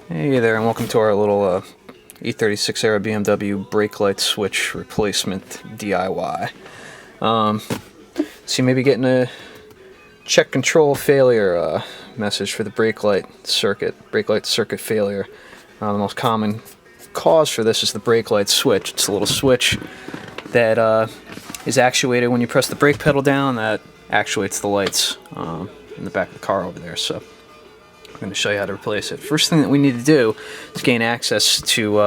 Hey there, and welcome to our little E36 era BMW brake light switch replacement DIY. So you may be getting a check control failure message for the brake light circuit failure. The most common cause for this is the brake light switch. It's a little switch that is actuated when you press the brake pedal down that actuates the lights in the back of the car over there. So I'm going to show you how to replace it. First thing that we need to do is gain access to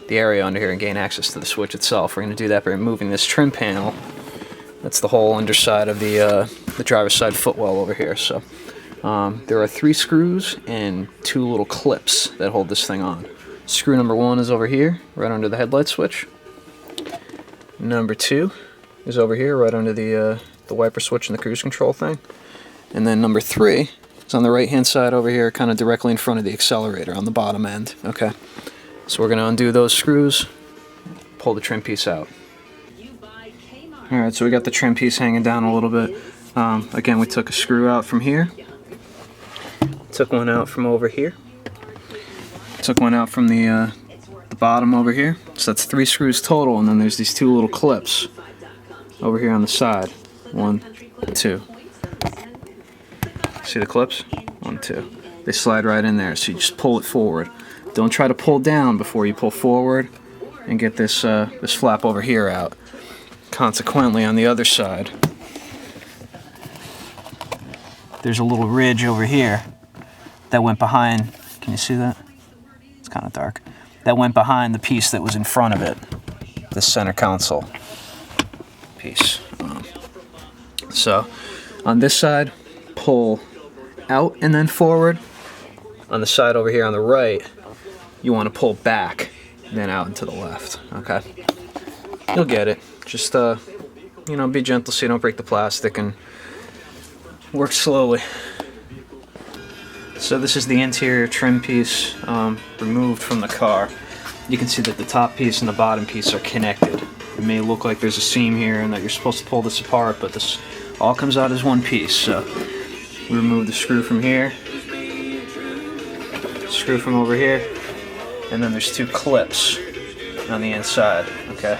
the area under here and gain access to the switch itself. We're going to do that by removing this trim panel. That's the whole underside of the driver's side footwell over here. So there are 3 screws and 2 little clips that hold this thing on. Screw number 1 is over here, right under the headlight switch. Number 2 is over here, right under the wiper switch and the cruise control thing. And then number 3 is on the right hand side over here, kind of directly in front of the accelerator on the bottom end. Okay, so we're going to undo those screws, pull the trim piece out. Alright, so we got the trim piece hanging down a little bit. Again, we took a screw out from here, took one out from over here, took one out from the bottom over here. So that's 3 screws total, and then there's these 2 little clips over here on the side. 1, 2. See the clips? 1, 2. They slide right in there, so you just pull it forward. Don't try to pull down before you pull forward and get this this flap over here out. Consequently, on the other side, there's a little ridge over here that went behind. Can you see that? It's kind of dark. That went behind the piece that was in front of it, the center console piece. So on this side, pull out and then forward. On the side over here on the right, you want to pull back, then out and to the left. Okay, you'll get it. Just be gentle so you don't break the plastic, and work slowly. So this is the interior trim piece removed from the car. You can see that the top piece and the bottom piece are connected. It may look like there's a seam here and that you're supposed to pull this apart, but this all comes out as one piece. So we remove the screw from here, screw from over here, and then there's 2 clips on the inside. Okay,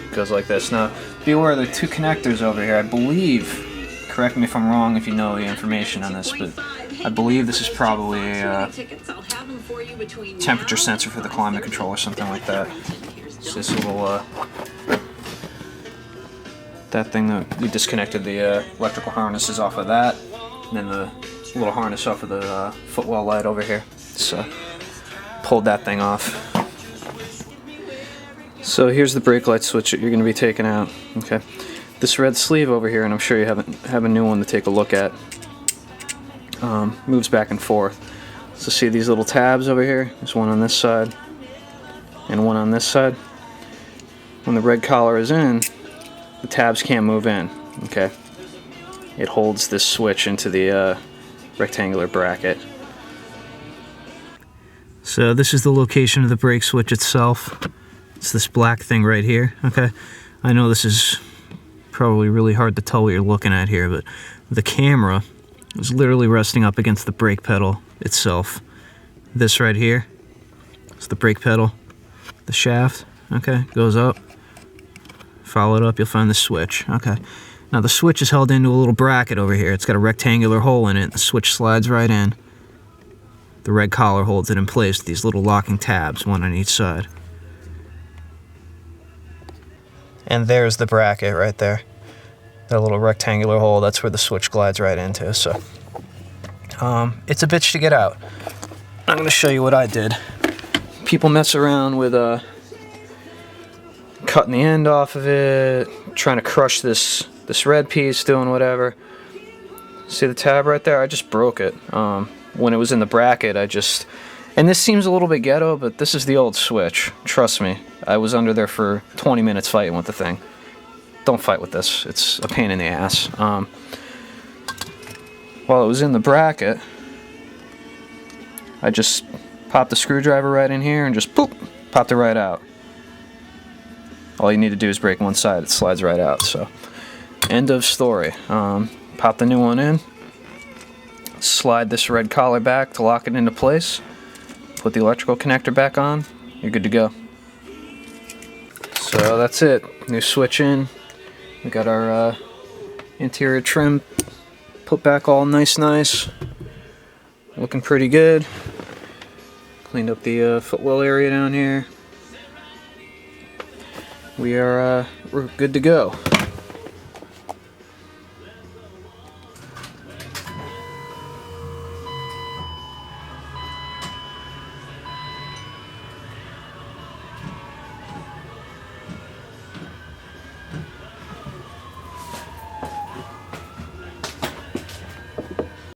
it goes like this. Now be aware there are 2 connectors over here. I believe, correct me if I'm wrong if you know the information on this, but I believe this is probably a temperature sensor for the climate control or something like that. It's this little that thing that we disconnected the electrical harnesses off of that, and then the little harness off of the footwell light over here. So pulled that thing off. So here's the brake light switch that you're going to be taking out. Okay, this red sleeve over here, and I'm sure you have a new one to take a look at, moves back and forth. So see these little tabs over here? There's one on this side and one on this side. When the red collar is in, the tabs can't move in. Okay, it holds this switch into the rectangular bracket. So this is the location of the brake switch itself. It's this black thing right here. Okay, I know this is probably really hard to tell what you're looking at here, but the camera is literally resting up against the brake pedal itself. This right here is the brake pedal. The shaft, okay, goes up. Follow it up, you'll find the switch. Okay, now the switch is held into a little bracket over here. It's got a rectangular hole in it. The switch slides right in. The red collar holds it in place with these little locking tabs, one on each side. And there's the bracket right there. That little rectangular hole, that's where the switch glides right into. So it's a bitch to get out. I'm going to show you what I did. People mess around with cutting the end off of it, trying to crush this red piece, doing whatever. See the tab right there? I just broke it. When it was in the bracket, and this seems a little bit ghetto, but this is the old switch. Trust me, I was under there for 20 minutes fighting with the thing. Don't fight with this. It's a pain in the ass. While it was in the bracket, I just popped the screwdriver right in here and just poop, popped it right out. All you need to do is break one side, it slides right out. So, end of story. Pop the new one in, slide this red collar back to lock it into place, put the electrical connector back on, you're good to go. So that's it. New switch in. We got our interior trim put back all nice. Looking pretty good. Cleaned up the footwell area down here. We're good to go.